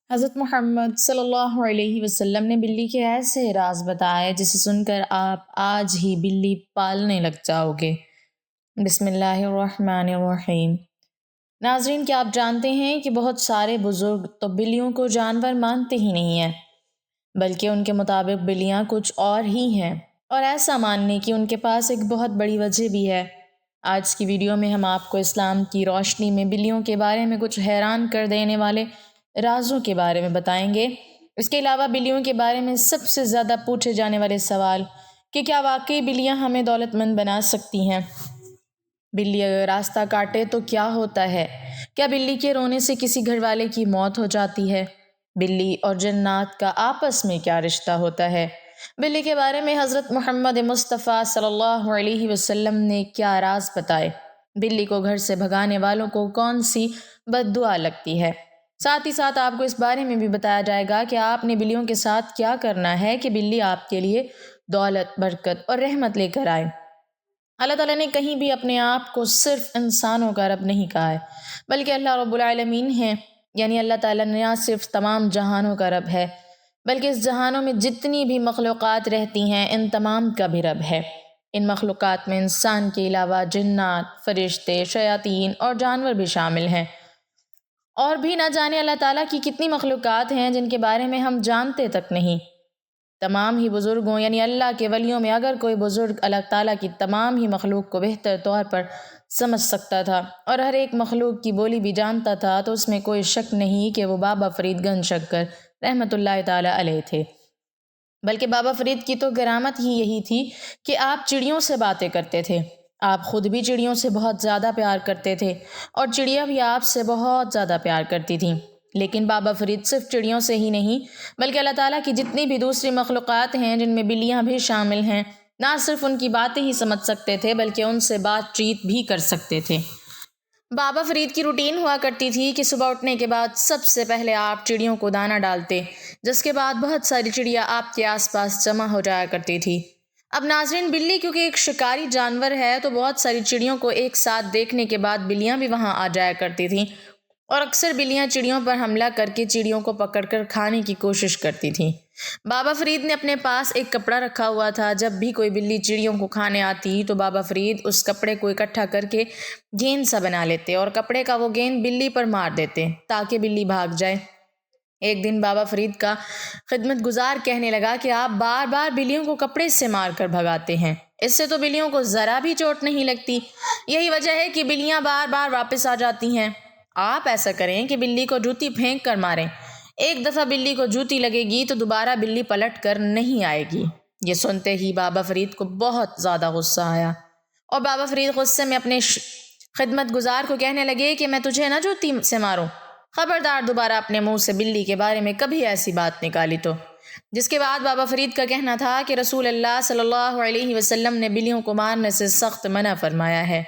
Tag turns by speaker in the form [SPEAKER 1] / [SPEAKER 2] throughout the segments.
[SPEAKER 1] حضرت محمد صلی اللہ علیہ وسلم نے بلی کے ایسے راز بتائے جسے سن کر آپ آج ہی بلی پالنے لگ جاؤ گے۔ بسم اللہ الرحمن الرحیم۔ ناظرین، کیا آپ جانتے ہیں کہ بہت سارے بزرگ تو بلیوں کو جانور مانتے ہی نہیں ہیں، بلکہ ان کے مطابق بلیاں کچھ اور ہی ہیں، اور ایسا ماننے کی ان کے پاس ایک بہت بڑی وجہ بھی ہے۔ آج کی ویڈیو میں ہم آپ کو اسلام کی روشنی میں بلیوں کے بارے میں کچھ حیران کر دینے والے رازوں کے بارے میں بتائیں گے۔ اس کے علاوہ بلیوں کے بارے میں سب سے زیادہ پوچھے جانے والے سوال کہ کیا واقعی بلیاں ہمیں دولت مند بنا سکتی ہیں؟ بلی اگر راستہ کاٹے تو کیا ہوتا ہے؟ کیا بلی کے رونے سے کسی گھر والے کی موت ہو جاتی ہے؟ بلی اور جنات کا آپس میں کیا رشتہ ہوتا ہے؟ بلی کے بارے میں حضرت محمد مصطفیٰ صلی اللہ علیہ وسلم نے کیا راز بتائے؟ بلی کو گھر سے بھگانے والوں کو کون سی بد دعا لگتی ہے؟ ساتھ ہی ساتھ آپ کو اس بارے میں بھی بتایا جائے گا کہ آپ نے بلیوں کے ساتھ کیا کرنا ہے کہ بلی آپ کے لیے دولت، برکت اور رحمت لے کر آئے۔ اللہ تعالیٰ نے کہیں بھی اپنے آپ کو صرف انسانوں کا رب نہیں کہا ہے، بلکہ اللہ رب العالمین ہے، یعنی اللہ تعالیٰ نہ صرف تمام جہانوں کا رب ہے، بلکہ اس جہانوں میں جتنی بھی مخلوقات رہتی ہیں ان تمام کا بھی رب ہے۔ ان مخلوقات میں انسان کے علاوہ جنات، فرشتے، شیاطین اور جانور بھی شامل ہیں، اور بھی نہ جانے اللہ تعالیٰ کی کتنی مخلوقات ہیں جن کے بارے میں ہم جانتے تک نہیں۔ تمام ہی بزرگوں یعنی اللہ کے ولیوں میں اگر کوئی بزرگ اللہ تعالیٰ کی تمام ہی مخلوق کو بہتر طور پر سمجھ سکتا تھا اور ہر ایک مخلوق کی بولی بھی جانتا تھا تو اس میں کوئی شک نہیں کہ وہ بابا فرید گنج شکر رحمۃ اللہ تعالیٰ علیہ تھے۔ بلکہ بابا فرید کی تو کرامت ہی یہی تھی کہ آپ چڑیوں سے باتیں کرتے تھے۔ آپ خود بھی چڑیوں سے بہت زیادہ پیار کرتے تھے اور چڑیا بھی آپ سے بہت زیادہ پیار کرتی تھیں۔ لیکن بابا فرید صرف چڑیوں سے ہی نہیں بلکہ اللہ تعالیٰ کی جتنی بھی دوسری مخلوقات ہیں جن میں بلیاں بھی شامل ہیں، نہ صرف ان کی باتیں ہی سمجھ سکتے تھے بلکہ ان سے بات چیت بھی کر سکتے تھے۔ بابا فرید کی روٹین ہوا کرتی تھی کہ صبح اٹھنے کے بعد سب سے پہلے آپ چڑیوں کو دانہ ڈالتے، جس کے بعد بہت ساری چڑیا آپ کے آس پاس جمع ہو جایا کرتی تھی۔ اب ناظرین، بلی کیونکہ ایک شکاری جانور ہے تو بہت ساری چڑیوں کو ایک ساتھ دیکھنے کے بعد بلیاں بھی وہاں آ جایا کرتی تھیں، اور اکثر بلیاں چڑیوں پر حملہ کر کے چڑیوں کو پکڑ کر کھانے کی کوشش کرتی تھیں۔ بابا فرید نے اپنے پاس ایک کپڑا رکھا ہوا تھا، جب بھی کوئی بلی چڑیوں کو کھانے آتی تو بابا فرید اس کپڑے کو اکٹھا کر کے گیند سا بنا لیتے اور کپڑے کا وہ گیند بلی پر مار دیتے تاکہ بلی بھاگ جائے۔ ایک دن بابا فرید کا خدمت گزار کہنے لگا کہ آپ بار بار بلیوں کو کپڑے سے مار کر بھگاتے ہیں، اس سے تو بلیوں کو ذرا بھی چوٹ نہیں لگتی، یہی وجہ ہے کہ بلیاں بار بار واپس آ جاتی ہیں۔ آپ ایسا کریں کہ بلی کو جوتی پھینک کر ماریں، ایک دفعہ بلی کو جوتی لگے گی تو دوبارہ بلی پلٹ کر نہیں آئے گی۔ یہ سنتے ہی بابا فرید کو بہت زیادہ غصہ آیا اور بابا فرید غصے میں اپنے خدمت گزار کو کہنے لگے کہ میں تجھے نہ جوتی سے ماروں، خبردار دوبارہ اپنے منہ سے بلی کے بارے میں کبھی ایسی بات نکالی تو۔ جس کے بعد بابا فرید کا کہنا تھا کہ رسول اللہ صلی اللہ علیہ وسلم نے بلیوں کو مارنے سے سخت منع فرمایا ہے۔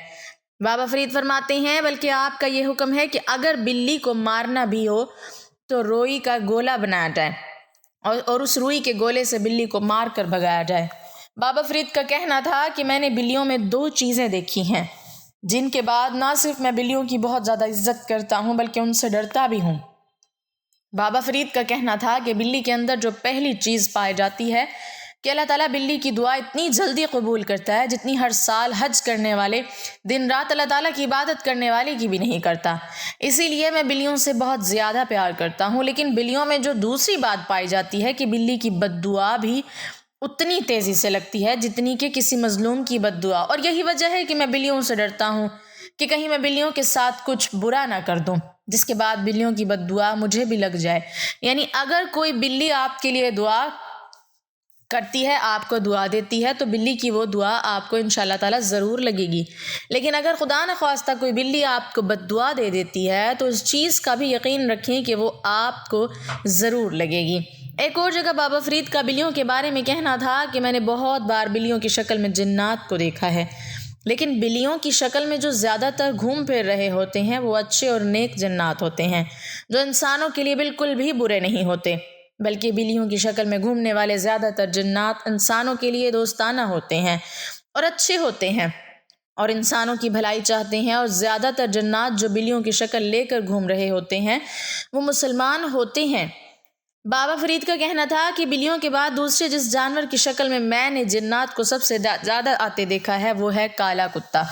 [SPEAKER 1] بابا فرید فرماتے ہیں بلکہ آپ کا یہ حکم ہے کہ اگر بلی کو مارنا بھی ہو تو روئی کا گولا بنایا جائے اور اس روئی کے گولے سے بلی کو مار کر بھگایا جائے۔ بابا فرید کا کہنا تھا کہ میں نے بلیوں میں دو چیزیں دیکھی ہیں جن کے بعد نہ صرف میں بلیوں کی بہت زیادہ عزت کرتا ہوں بلکہ ان سے ڈرتا بھی ہوں۔ بابا فرید کا کہنا تھا کہ بلی کے اندر جو پہلی چیز پائی جاتی ہے کہ اللہ تعالیٰ بلی کی دعا اتنی جلدی قبول کرتا ہے جتنی ہر سال حج کرنے والے دن رات اللہ تعالیٰ کی عبادت کرنے والے کی بھی نہیں کرتا۔ اسی لیے میں بلیوں سے بہت زیادہ پیار کرتا ہوں، لیکن بلیوں میں جو دوسری بات پائی جاتی ہے کہ بلی کی بد دعا بھی اتنی تیزی سے لگتی ہے جتنی کہ کسی مظلوم کی بد دعا، اور یہی وجہ ہے کہ میں بلیوں سے ڈرتا ہوں کہ کہیں میں بلیوں کے ساتھ کچھ برا نہ کر دوں جس کے بعد بلیوں کی بد دعا مجھے بھی لگ جائے۔ یعنی اگر کوئی بلی آپ کے لیے دعا کرتی ہے، آپ کو دعا دیتی ہے، تو بلی کی وہ دعا آپ کو انشاءاللہ تعالیٰ ضرور لگے گی، لیکن اگر خدا نخواستہ کوئی بلی آپ کو بد دعا دے دیتی ہے تو اس چیز کا بھی یقین رکھیں کہ وہ آپ کو ضرور لگے گی۔ ایک اور جگہ بابا فرید کا بلیوں کے بارے میں کہنا تھا کہ میں نے بہت بار بلیوں کی شکل میں جنات کو دیکھا ہے، لیکن بلیوں کی شکل میں جو زیادہ تر گھوم پھر رہے ہوتے ہیں وہ اچھے اور نیک جنات ہوتے ہیں جو انسانوں کے لیے بالکل بھی برے نہیں ہوتے، بلکہ بلیوں کی شکل میں گھومنے والے زیادہ تر جنات انسانوں کے لیے دوستانہ ہوتے ہیں اور اچھے ہوتے ہیں، اور انسانوں کی بھلائی چاہتے ہیں، اور زیادہ تر جنات جو بلیوں کی شکل لے کر گھوم رہے ہوتے ہیں وہ مسلمان ہوتے ہیں۔ بابا فرید کا کہنا تھا کہ بلیوں کے بعد دوسرے جس جانور کی شکل میں نے جنات کو سب سے زیادہ آتے دیکھا ہے وہ ہے کالا کتا،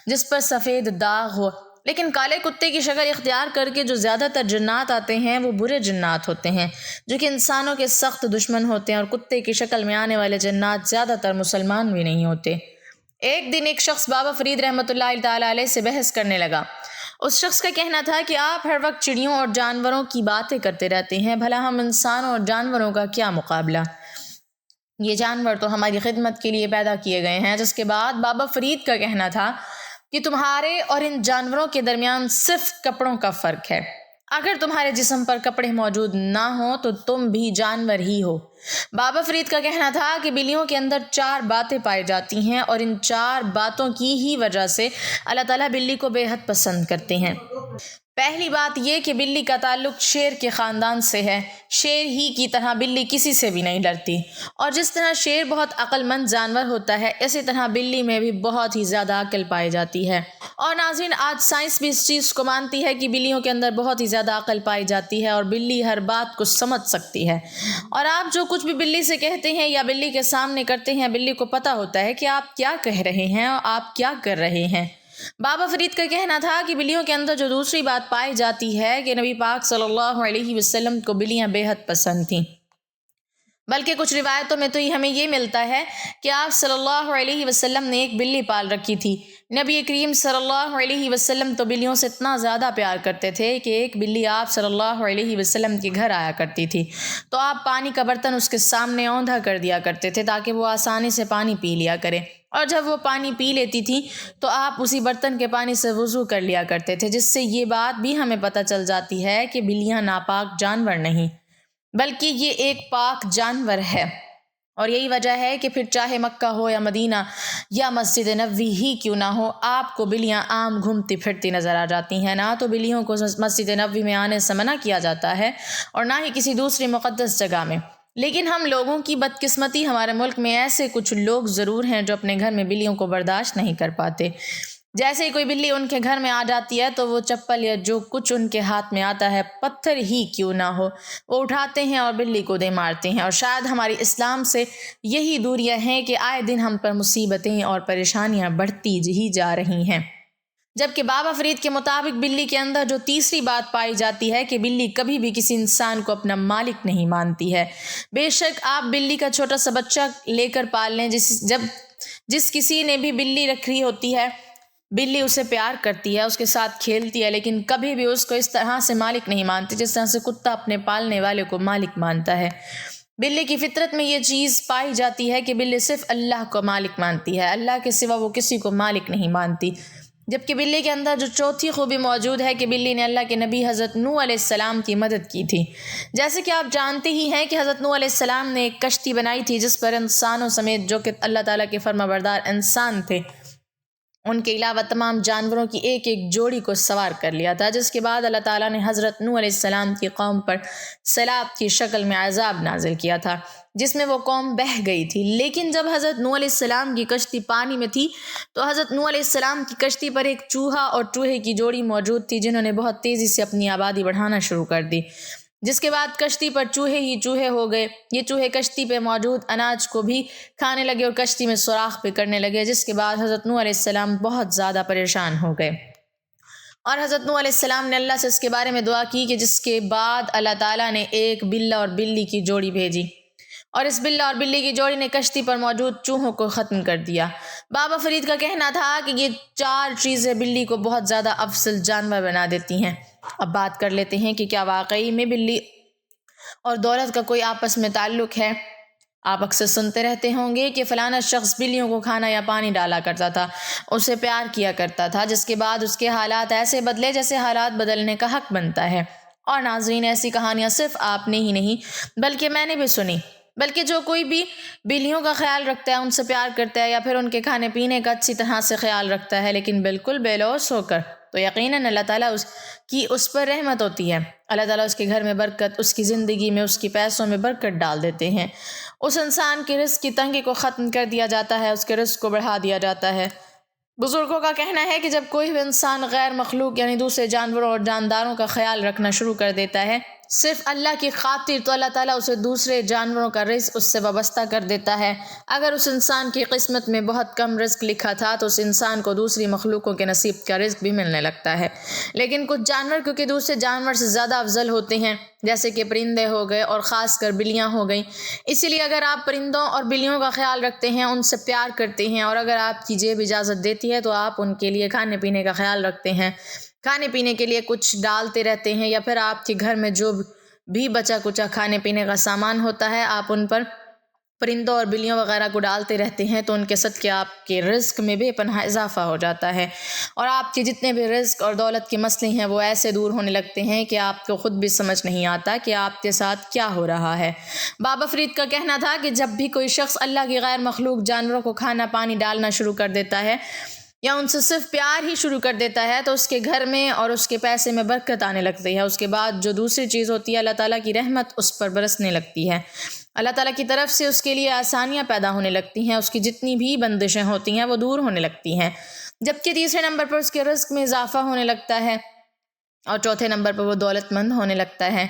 [SPEAKER 1] جس پر سفید داغ ہو۔ لیکن کالے کتے کی شکل اختیار کر کے جو زیادہ تر جنات آتے ہیں وہ برے جنات ہوتے ہیں، جو کہ انسانوں کے سخت دشمن ہوتے ہیں، اور کتے کی شکل میں آنے والے جنات زیادہ تر مسلمان بھی نہیں ہوتے۔ ایک دن ایک شخص بابا فرید رحمۃ اللہ تعالیٰ علیہ سے بحث کرنے لگا۔ اس شخص کا کہنا تھا کہ آپ ہر وقت چڑیوں اور جانوروں کی باتیں کرتے رہتے ہیں، بھلا ہم انسانوں اور جانوروں کا کیا مقابلہ؟ یہ جانور تو ہماری خدمت کے لیے پیدا کیے گئے ہیں۔ جس کے بعد بابا فرید کا کہنا تھا کہ تمہارے اور ان جانوروں کے درمیان صرف کپڑوں کا فرق ہے۔ اگر تمہارے جسم پر کپڑے موجود نہ ہوں تو تم بھی جانور ہی ہو۔ بابا فرید کا کہنا تھا کہ بلیوں کے اندر 4 باتیں پائی جاتی ہیں، اور ان 4 باتوں کی ہی وجہ سے اللہ تعالیٰ بلی کو بے حد پسند کرتے ہیں۔ پہلی بات یہ کہ بلی کا تعلق شیر کے خاندان سے ہے۔ شیر ہی کی طرح بلی کسی سے بھی نہیں ڈرتی، اور جس طرح شیر بہت عقل مند جانور ہوتا ہے اسی طرح بلی میں بھی بہت ہی زیادہ عقل پائی جاتی ہے۔ اور ناظرین، آج سائنس بھی اس چیز کو مانتی ہے کہ بلیوں کے اندر بہت ہی زیادہ عقل پائی جاتی ہے، اور بلی ہر بات کو سمجھ سکتی ہے، اور آپ جو کچھ بھی بلی سے کہتے ہیں یا بلی کے سامنے کرتے ہیں بلی کو پتہ ہوتا ہے کہ آپ کیا کہہ رہے ہیں اور آپ کیا کر رہے ہیں۔ بابا فرید کا کہنا تھا کہ بلیوں کے اندر جو دوسری بات پائی جاتی ہے کہ نبی پاک صلی اللہ علیہ وسلم کو بلیاں بے حد پسند تھیں، بلکہ کچھ روایتوں میں تو ہمیں یہ ملتا ہے کہ آپ صلی اللہ علیہ وسلم نے ایک بلی پال رکھی تھی۔ نبی کریم صلی اللہ علیہ وسلم تو بلیوں سے اتنا زیادہ پیار کرتے تھے کہ ایک بلی آپ صلی اللہ علیہ وسلم کے گھر آیا کرتی تھی تو آپ پانی کا برتن اس کے سامنے اوندھا کر دیا کرتے تھے تاکہ وہ آسانی سے پانی پی لیا کرے، اور جب وہ پانی پی لیتی تھی تو آپ اسی برتن کے پانی سے وضو کر لیا کرتے تھے، جس سے یہ بات بھی ہمیں پتہ چل جاتی ہے کہ بلیاں ناپاک جانور نہیں بلکہ یہ ایک پاک جانور ہے۔ اور یہی وجہ ہے کہ پھر چاہے مکہ ہو یا مدینہ یا مسجد نبوی ہی کیوں نہ ہو، آپ کو بلیاں عام گھومتی پھرتی نظر آ جاتی ہیں۔ نہ تو بلیوں کو مسجد نبوی میں آنے سے منع کیا جاتا ہے اور نہ ہی کسی دوسری مقدس جگہ میں، لیکن ہم لوگوں کی بدقسمتی، ہمارے ملک میں ایسے کچھ لوگ ضرور ہیں جو اپنے گھر میں بلیوں کو برداشت نہیں کر پاتے۔ جیسے ہی کوئی بلی ان کے گھر میں آ جاتی ہے تو وہ چپل یا جو کچھ ان کے ہاتھ میں آتا ہے، پتھر ہی کیوں نہ ہو، وہ اٹھاتے ہیں اور بلی کو دے مارتے ہیں۔ اور شاید ہماری اسلام سے یہی دوریاں ہیں کہ آئے دن ہم پر مصیبتیں اور پریشانیاں بڑھتی ہی جا رہی ہیں۔ جبکہ بابا فرید کے مطابق بلی کے اندر جو تیسری بات پائی جاتی ہے کہ بلی کبھی بھی کسی انسان کو اپنا مالک نہیں مانتی ہے۔ بے شک آپ بلی کا چھوٹا سا بچہ لے کر پال لیں، جس کسی نے بھی بلی رکھی ہوتی ہے، بلی اسے پیار کرتی ہے، اس کے ساتھ کھیلتی ہے، لیکن کبھی بھی اس کو اس طرح سے مالک نہیں مانتی جس طرح سے کتا اپنے پالنے والے کو مالک مانتا ہے۔ بلی کی فطرت میں یہ چیز پائی جاتی ہے کہ بلی صرف اللہ کو مالک مانتی ہے، اللہ کے سوا وہ کسی کو مالک نہیں مانتی۔ جبکہ بلی کے اندر جو چوتھی خوبی موجود ہے کہ بلی نے اللہ کے نبی حضرت نوح علیہ السلام کی مدد کی تھی۔ جیسے کہ آپ جانتے ہی ہیں کہ حضرت نوح علیہ السلام نے ایک کشتی بنائی تھی جس پر انسانوں سمیت جو کہ اللہ تعالیٰ کے فرما بردار انسان تھے، ان کے علاوہ تمام جانوروں کی ایک ایک جوڑی کو سوار کر لیا تھا، جس کے بعد اللہ تعالیٰ نے حضرت نوح علیہ السلام کی قوم پر سیلاب کی شکل میں عذاب نازل کیا تھا، جس میں وہ قوم بہہ گئی تھی۔ لیکن جب حضرت نوح علیہ السلام کی کشتی پانی میں تھی تو حضرت نوح علیہ السلام کی کشتی پر ایک چوہا اور چوہے کی جوڑی موجود تھی، جنہوں نے بہت تیزی سے اپنی آبادی بڑھانا شروع کر دی، جس کے بعد کشتی پر چوہے ہی چوہے ہو گئے۔ یہ چوہے کشتی پہ موجود اناج کو بھی کھانے لگے اور کشتی میں سوراخ بھی کرنے لگے، جس کے بعد حضرت نوح علیہ السلام بہت زیادہ پریشان ہو گئے، اور حضرت نوح علیہ السلام نے اللہ سے اس کے بارے میں دعا کی کہ جس کے بعد اللہ تعالیٰ نے ایک بلہ اور بلی کی جوڑی بھیجی، اور اس بلہ اور بلی کی جوڑی نے کشتی پر موجود چوہوں کو ختم کر دیا۔ بابا فرید کا کہنا تھا کہ یہ 4 چیزیں بلی کو بہت زیادہ افضل جانور بنا دیتی ہیں۔ اب بات کر لیتے ہیں کہ کیا واقعی میں بلی اور دولت کا کوئی آپس میں تعلق ہے؟ آپ اکثر سنتے رہتے ہوں گے کہ فلانا شخص بلیوں کو کھانا یا پانی ڈالا کرتا تھا، اسے پیار کیا کرتا تھا، جس کے بعد اس کے حالات ایسے بدلے جیسے حالات بدلنے کا حق بنتا ہے۔ اور ناظرین، ایسی کہانیاں صرف آپ نے ہی نہیں بلکہ میں نے بھی سنی، بلکہ جو کوئی بھی بلیوں کا خیال رکھتا ہے، ان سے پیار کرتا ہے یا پھر ان کے کھانے پینے کا اچھی طرح سے خیال رکھتا ہے لیکن بالکل بے لوث ہو کر، تو یقیناً اللہ تعالیٰ اس پر رحمت ہوتی ہے۔ اللہ تعالیٰ اس کے گھر میں برکت، اس کی زندگی میں، اس کی پیسوں میں برکت ڈال دیتے ہیں۔ اس انسان کے رزق کی تنگی کو ختم کر دیا جاتا ہے، اس کے رزق کو بڑھا دیا جاتا ہے۔ بزرگوں کا کہنا ہے کہ جب کوئی بھی انسان غیر مخلوق یعنی دوسرے جانوروں اور جانداروں کا خیال رکھنا شروع کر دیتا ہے صرف اللہ کی خاطر، تو اللہ تعالیٰ اسے دوسرے جانوروں کا رزق اس سے وابستہ کر دیتا ہے۔ اگر اس انسان کی قسمت میں بہت کم رزق لکھا تھا تو اس انسان کو دوسری مخلوقوں کے نصیب کا رزق بھی ملنے لگتا ہے۔ لیکن کچھ جانور کیونکہ دوسرے جانور سے زیادہ افضل ہوتے ہیں، جیسے کہ پرندے ہو گئے اور خاص کر بلیاں ہو گئیں، اسی لیے اگر آپ پرندوں اور بلیوں کا خیال رکھتے ہیں، ان سے پیار کرتے ہیں، اور اگر آپ کی جیب اجازت دیتی ہے تو آپ ان کے لیے کھانے پینے کا خیال رکھتے ہیں، کھانے پینے کے لیے کچھ ڈالتے رہتے ہیں، یا پھر آپ کے گھر میں جو بھی بچا کچا کھانے پینے کا سامان ہوتا ہے آپ ان پر پرندوں اور بلیوں وغیرہ کو ڈالتے رہتے ہیں، تو ان کے صدقے آپ کے رزق میں بے پناہ اضافہ ہو جاتا ہے، اور آپ کے جتنے بھی رزق اور دولت کے مسئلے ہیں وہ ایسے دور ہونے لگتے ہیں کہ آپ کو خود بھی سمجھ نہیں آتا کہ آپ کے ساتھ کیا ہو رہا ہے۔ بابا فرید کا کہنا تھا کہ جب بھی کوئی شخص اللہ کی غیر مخلوق جانوروں کو کھانا پانی ڈالنا شروع کر دیتا ہے یا ان سے صرف پیار ہی شروع کر دیتا ہے تو اس کے گھر میں اور اس کے پیسے میں برکت آنے لگتی ہے۔ اس کے بعد جو دوسری چیز ہوتی ہے، اللہ تعالیٰ کی رحمت اس پر برسنے لگتی ہے، اللہ تعالیٰ کی طرف سے اس کے لیے آسانیاں پیدا ہونے لگتی ہیں، اس کی جتنی بھی بندشیں ہوتی ہیں وہ دور ہونے لگتی ہیں، جبکہ تیسرے نمبر پر اس کے رزق میں اضافہ ہونے لگتا ہے، اور چوتھے نمبر پر وہ دولت مند ہونے لگتا ہے۔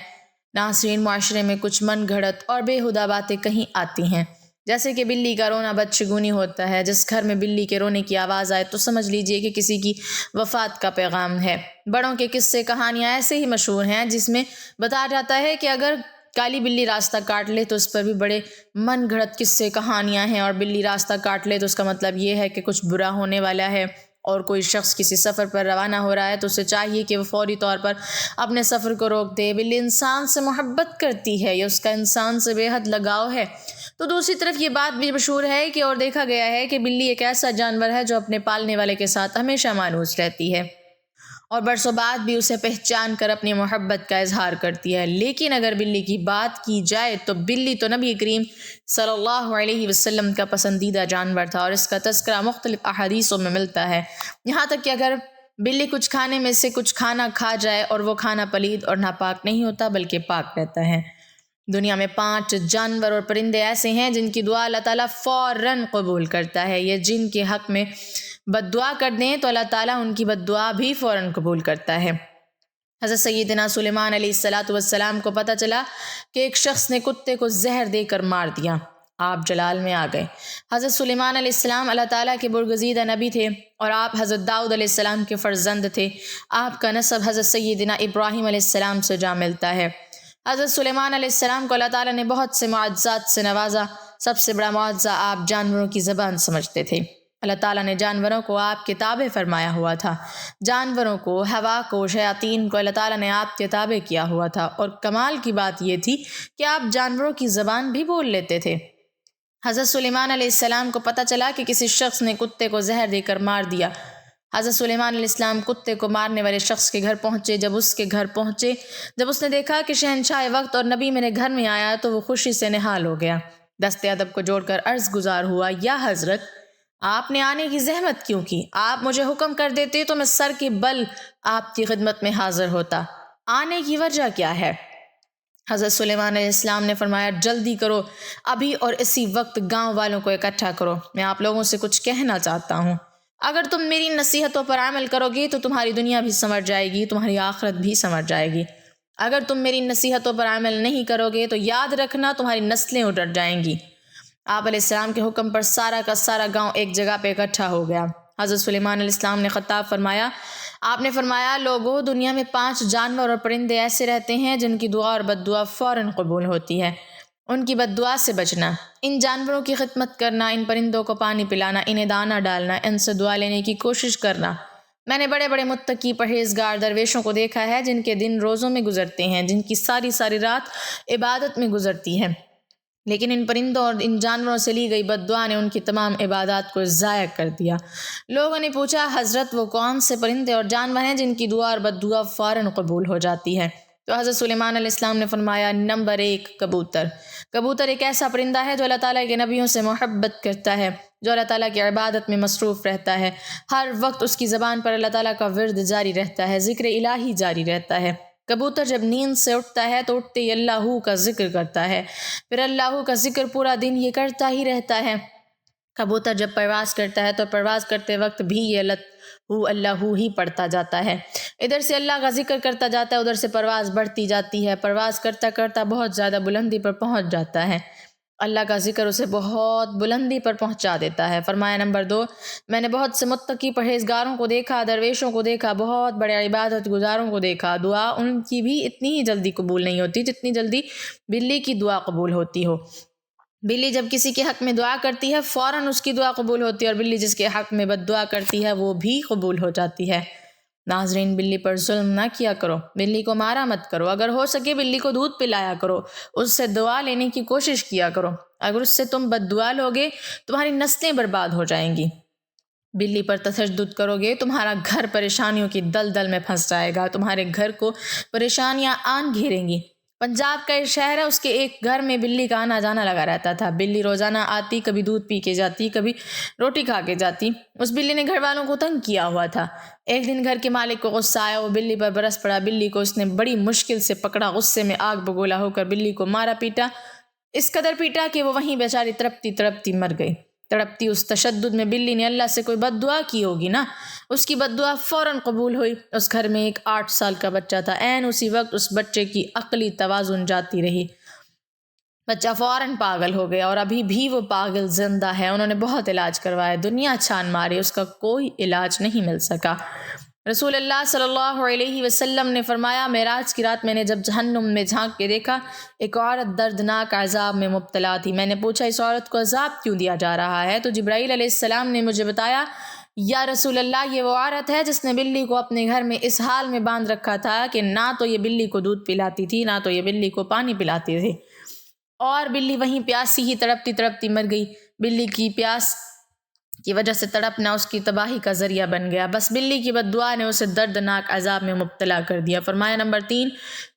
[SPEAKER 1] ناصرین، معاشرے میں کچھ من گھڑت اور بےہودہ باتیں کہیں آتی ہیں، جیسے کہ بلی کا رونا بدشگونی ہوتا ہے۔ جس گھر میں بلی کے رونے کی آواز آئے تو سمجھ لیجئے کہ کسی کی وفات کا پیغام ہے۔ بڑوں کے قصے کہانیاں ایسے ہی مشہور ہیں جس میں بتایا جاتا ہے کہ اگر کالی بلی راستہ کاٹ لے تو اس پر بھی بڑے من گھڑت قصے کہانیاں ہیں، اور بلی راستہ کاٹ لے تو اس کا مطلب یہ ہے کہ کچھ برا ہونے والا ہے، اور کوئی شخص کسی سفر پر روانہ ہو رہا ہے تو اسے چاہیے کہ وہ فوری طور پر اپنے سفر کو روک دے۔ بلی انسان سے محبت کرتی ہے، یہ اس کا انسان سے بے حد لگاؤ ہے۔ تو دوسری طرف یہ بات بھی مشہور ہے کہ اور دیکھا گیا ہے کہ بلی ایک ایسا جانور ہے جو اپنے پالنے والے کے ساتھ ہمیشہ مانوس رہتی ہے اور برسوں بعد بھی اسے پہچان کر اپنی محبت کا اظہار کرتی ہے۔ لیکن اگر بلی کی بات کی جائے تو بلی تو نبی کریم صلی اللہ علیہ وسلم کا پسندیدہ جانور تھا، اور اس کا تذکرہ مختلف احادیثوں میں ملتا ہے، یہاں تک کہ اگر بلی کچھ کھانے میں سے کچھ کھانا کھا جائے اور وہ کھانا پلید اور ناپاک نہیں ہوتا بلکہ پاک رہتا ہے۔ دنیا میں 5 جانور اور پرندے ایسے ہیں جن کی دعا اللہ تعالیٰ فوراً قبول کرتا ہے، یہ جن کے حق میں بد دعا کر دیں تو اللہ تعالیٰ ان کی بد دعا بھی فوراً قبول کرتا ہے۔ حضرت سیدنا سلیمان علیہ السلام کو پتہ چلا کہ ایک شخص نے کتے کو زہر دے کر مار دیا، آپ جلال میں آ گئے۔ حضرت سلیمان علیہ السلام اللہ تعالیٰ کے برگزیدہ نبی تھے، اور آپ حضرت داؤد علیہ السلام کے فرزند تھے، آپ کا نسب حضرت سیدنا ابراہیم علیہ السلام سے جا ملتا ہے۔ حضرت سلیمان علیہ السلام کو اللہ تعالیٰ نے بہت سے معجزات سے نوازا، سب سے بڑا معجزہ آپ جانوروں کی زبان سمجھتے تھے۔ اللہ تعالیٰ نے جانوروں کو آپ کے تابع فرمایا ہوا تھا، جانوروں کو، ہوا کو، شیاطین کو اللہ تعالیٰ نے آپ کے تابع کیا ہوا تھا، اور کمال کی بات یہ تھی کہ آپ جانوروں کی زبان بھی بول لیتے تھے۔ حضرت سلیمان علیہ السلام کو پتہ چلا کہ کسی شخص نے کتے کو زہر دے کر مار دیا۔ حضرت سلیمان علیہ السلام کتے کو مارنے والے شخص کے گھر پہنچے۔ جب اس نے دیکھا کہ شہنشاہ وقت اور نبی میرے گھر میں آیا تو وہ خوشی سے نہال ہو گیا، دست ادب کو جوڑ کر عرض گزار ہوا، یا حضرت، آپ نے آنے کی زحمت کیوں کی؟ آپ مجھے حکم کر دیتے تو میں سر کے بل آپ کی خدمت میں حاضر ہوتا، آنے کی وجہ کیا ہے؟ حضرت سلیمان علیہ السلام نے فرمایا، جلدی کرو، ابھی اور اسی وقت گاؤں والوں کو اکٹھا کرو، میں آپ لوگوں سے کچھ کہنا چاہتا ہوں۔ اگر تم میری نصیحتوں پر عمل کرو گے تو تمہاری دنیا بھی سنور جائے گی، تمہاری آخرت بھی سنور جائے گی۔ اگر تم میری نصیحتوں پر عمل نہیں کرو گے تو یاد رکھنا تمہاری نسلیں اجڑ جائیں گی۔ آپ علیہ السلام کے حکم پر سارا کا سارا گاؤں ایک جگہ پہ اکٹھا ہو گیا۔ حضرت سلیمان علیہ السلام نے خطاب فرمایا، آپ نے فرمایا، لوگوں، دنیا میں 5 جانور اور پرندے ایسے رہتے ہیں جن کی دعا اور بد دعا فوراً قبول ہوتی ہے، ان کی بد دعا سے بچنا، ان جانوروں کی خدمت کرنا، ان پرندوں کو پانی پلانا، انہیں دانہ ڈالنا، ان سے دعا لینے کی کوشش کرنا۔ میں نے بڑے بڑے متقی پرہیزگار درویشوں کو دیکھا ہے جن کے دن روزوں میں گزرتے ہیں، جن کی ساری ساری رات عبادت میں گزرتی ہے، لیکن ان پرندوں اور ان جانوروں سے لی گئی بد دعا نے ان کی تمام عبادات کو ضائع کر دیا۔ لوگوں نے پوچھا، حضرت وہ کون سے پرندے اور جانور ہیں جن کی دعا اور بد دعا فوراً قبول ہو جاتی ہے؟ تو حضرت سلیمان علیہ السلام نے فرمایا، نمبر 1 کبوتر۔ کبوتر ایک ایسا پرندہ ہے جو اللہ تعالیٰ کے نبیوں سے محبت کرتا ہے، جو اللہ تعالیٰ کی عبادت میں مصروف رہتا ہے، ہر وقت اس کی زبان پر اللہ تعالیٰ کا ورد جاری رہتا ہے، ذکر الہی جاری رہتا ہے۔ کبوتر جب نیند سے اٹھتا ہے تو اٹھتے ہی اللہ کا ذکر کرتا ہے، پھر اللہ کا ذکر پورا دن یہ کرتا ہی رہتا ہے، کبوتر جب پرواز کرتا ہے تو پرواز کرتے وقت بھی یہ اللہ ہی پڑھتا جاتا ہے، ادھر سے اللہ کا ذکر کرتا جاتا ہے، ادھر سے پرواز بڑھتی جاتی ہے، پرواز کرتا کرتا بہت زیادہ بلندی پر پہنچ جاتا ہے، اللہ کا ذکر اسے بہت بلندی پر پہنچا دیتا ہے۔ فرمایا نمبر 2، میں نے بہت سے متقی پرہیزگاروں کو دیکھا، درویشوں کو دیکھا، بہت بڑے عبادت گزاروں کو دیکھا، دعا ان کی بھی اتنی ہی جلدی قبول نہیں ہوتی جتنی جلدی بلی کی دعا قبول ہوتی ہو۔ بلی جب کسی کے حق میں دعا کرتی ہے فوراً اس کی دعا قبول ہوتی ہے، اور بلی جس کے حق میں بد دعا کرتی ہے وہ بھی قبول ہو جاتی ہے۔ ناظرین، بلی پر ظلم نہ کیا کرو، بلی کو مارا مت کرو، اگر ہو سکے بلی کو دودھ پلایا کرو، اس سے دعا لینے کی کوشش کیا کرو، اگر اس سے تم بد دعا لوگے تمہاری نسلیں برباد ہو جائیں گی۔ بلی پر تشدد کرو گے تمہارا گھر پریشانیوں کی دلدل میں پھنس جائے گا، تمہارے گھر کو پریشانیاں آن گھیریں گی۔ پنجاب کا ایک شہر ہے، اس کے ایک گھر میں بلی کا آنا جانا لگا رہتا تھا۔ بلی روزانہ آتی، کبھی دودھ پی کے جاتی، کبھی روٹی کھا کے جاتی۔ اس بلی نے گھر والوں کو تنگ کیا ہوا تھا۔ ایک دن گھر کے مالک کو غصہ آیا، وہ بلی پر برس پڑا۔ بلی کو اس نے بڑی مشکل سے پکڑا، غصے میں آگ بگولا ہو کر بلی کو مارا پیٹا، اس قدر پیٹا کہ وہ وہیں بیچاری تڑپتی تڑپتی مر گئی۔ تڑپتی اس تشدد میں بلی نے اللہ سے کوئی بد دعا کی ہوگی نا، اس کی بد دعا فوراً قبول ہوئی۔ اس گھر میں ایک 8 سال کا بچہ تھا، عین اسی وقت اس بچے کی عقلی توازن جاتی رہی، بچہ فوراً پاگل ہو گیا، اور ابھی بھی وہ پاگل زندہ ہے۔ انہوں نے بہت علاج کروایا، دنیا چھان ماری، اس کا کوئی علاج نہیں مل سکا۔ رسول اللہ صلی اللہ علیہ وسلم نے فرمایا، معراج کی رات میں نے جب جہنم میں جھانک کے دیکھا، ایک عورت دردناک عذاب میں مبتلا تھی۔ میں نے پوچھا اس عورت کو عذاب کیوں دیا جا رہا ہے؟ تو جبرائیل علیہ السلام نے مجھے بتایا، یا رسول اللہ، یہ وہ عورت ہے جس نے بلی کو اپنے گھر میں اس حال میں باندھ رکھا تھا کہ نہ تو یہ بلی کو دودھ پلاتی تھی، نہ تو یہ بلی کو پانی پلاتی تھی، اور بلی وہیں پیاسی ہی تڑپتی تڑپتی مر گئی۔ بلی کی پیاس کی وجہ سے تڑپنا اس کی تباہی کا ذریعہ بن گیا، بس بلی کی بد دعا نے اسے دردناک عذاب میں مبتلا کر دیا۔ فرمایا نمبر 3،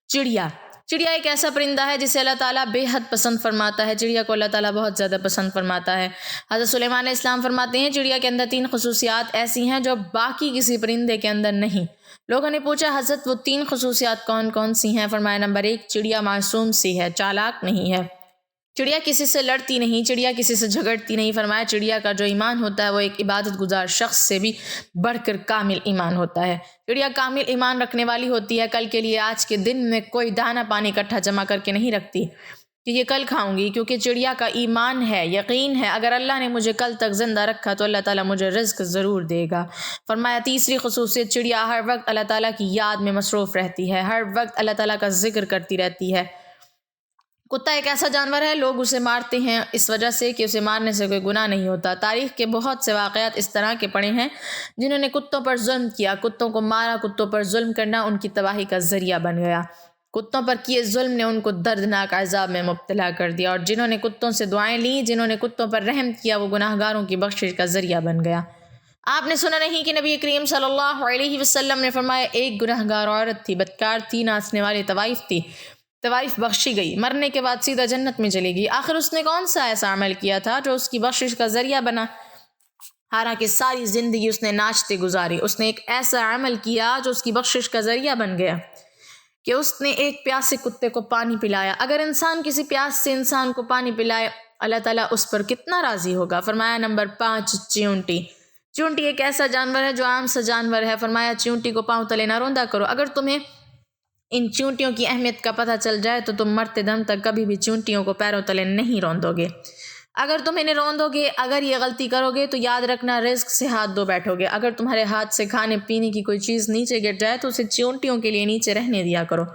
[SPEAKER 1] چڑیا۔ چڑیا ایک ایسا پرندہ ہے جسے اللہ تعالیٰ بے حد پسند فرماتا ہے، چڑیا کو اللہ تعالیٰ بہت زیادہ پسند فرماتا ہے۔ حضرت سلیمان علیہ السلام فرماتے ہیں، چڑیا کے اندر 3 خصوصیات ایسی ہیں جو باقی کسی پرندے کے اندر نہیں۔ لوگوں نے پوچھا، حضرت وہ 3 خصوصیات کون کون سی ہیں؟ فرمایا نمبر 1، چڑیا معصوم سی ہے، چالاک نہیں ہے، چڑیا کسی سے لڑتی نہیں، چڑیا کسی سے جھگڑتی نہیں۔ فرمایا چڑیا کا جو ایمان ہوتا ہے وہ ایک عبادت گزار شخص سے بھی بڑھ کر کامل ایمان ہوتا ہے۔ چڑیا کامل ایمان رکھنے والی ہوتی ہے، کل کے لیے آج کے دن میں کوئی دانہ پانی اکٹھا جمع کر کے نہیں رکھتی کہ یہ کل کھاؤں گی، کیونکہ چڑیا کا ایمان ہے، یقین ہے، اگر اللہ نے مجھے کل تک زندہ رکھا تو اللہ تعالیٰ مجھے رزق ضرور دے گا۔ فرمایا تیسری خصوصیت، چڑیا ہر وقت اللہ تعالیٰ کی یاد میں مصروف رہتی ہے، ہر وقت اللہ تعالیٰ کا ذکر کرتی رہتی ہے۔ کتا ایک ایسا جانور ہے، لوگ اسے مارتے ہیں اس وجہ سے کہ اسے مارنے سے کوئی گناہ نہیں ہوتا۔ تاریخ کے بہت سے واقعات اس طرح کے پڑے ہیں جنہوں نے کتوں پر ظلم کیا، کتوں کو مارا، کتوں پر ظلم کرنا ان کی تباہی کا ذریعہ بن گیا۔ کتوں پر کیے ظلم نے ان کو دردناک عذاب میں مبتلا کر دیا، اور جنہوں نے کتوں سے دعائیں لیں، جنہوں نے کتوں پر رحم کیا، وہ گناہگاروں کی بخشش کا ذریعہ بن گیا۔ آپ نے سنا نہیں کہ نبی کریم صلی اللہ علیہ وسلم نے فرمایا، ایک گناہگار عورت تھی، بدکار تھی، ناچنے والی طوائف تھی، طوائف بخشی گئی، مرنے کے بعد سیدھا جنت میں چلی گئی۔ آخر اس نے کون سا ایسا عمل کیا تھا جو اس کی بخشش کا ذریعہ بنا؟ حالانکہ ساری زندگی اس نے ناچتے گزاری، اس نے ایک ایسا عمل کیا جو اس کی بخشش کا ذریعہ بن گیا کہ اس نے ایک پیاسے کتے کو پانی پلایا۔ اگر انسان کسی پیاس سے انسان کو پانی پلائے، اللہ تعالیٰ اس پر کتنا راضی ہوگا۔ فرمایا نمبر 5، چیونٹی۔ چیونٹی ایک ایسا جانور ہے جو عام سا جانور ہے۔ فرمایا چیونٹی کو پاؤں تلے نہ روندا کرو، اگر تمہیں ان چیونٹیوں کی اہمیت کا پتہ چل جائے تو تم مرتے دم تک کبھی بھی چیونٹیوں کو پیروں تلے نہیں روندو گے۔ اگر تم انہیں روندو گے، اگر یہ غلطی کرو گے تو یاد رکھنا رزق سے ہاتھ دھو بیٹھو گے۔ اگر تمہارے ہاتھ سے کھانے پینے کی کوئی چیز نیچے گر جائے تو اسے چیونٹیوں کے لیے نیچے رہنے دیا کرو۔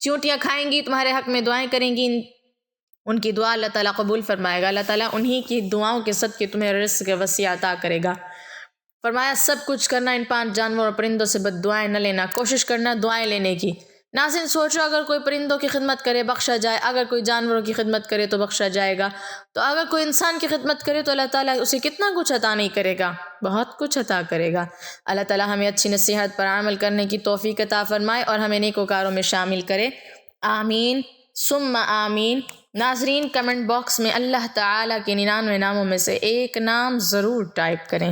[SPEAKER 1] چیونٹیاں کھائیں گی، تمہارے حق میں دعائیں کریں گی، ان کی دعا اللہ تعالیٰ قبول فرمائے گا۔ اللہ تعالیٰ انہی کی دعاؤں کے صدقے تمہیں رزق وسیع عطا کرے گا۔ فرمایا سب کچھ کرنا، ان 5 جانوروں اور پرندوں سے بد دعائیں نہ لینا، کوشش کرنا دعائیں لینے کی۔ ناظرین سوچو، اگر کوئی پرندوں کی خدمت کرے بخشا جائے، اگر کوئی جانوروں کی خدمت کرے تو بخشا جائے گا، تو اگر کوئی انسان کی خدمت کرے تو اللہ تعالیٰ اسے کتنا کچھ عطا نہیں کرے گا، بہت کچھ عطا کرے گا۔ اللہ تعالیٰ ہمیں اچھی نصیحت پر عمل کرنے کی توفیق عطا فرمائے اور ہمیں نیکوکاروں میں شامل کرے، آمین ثم آمین۔ ناظرین کمنٹ باکس میں اللہ تعالیٰ کے 99 ناموں میں سے ایک نام ضرور ٹائپ کریں۔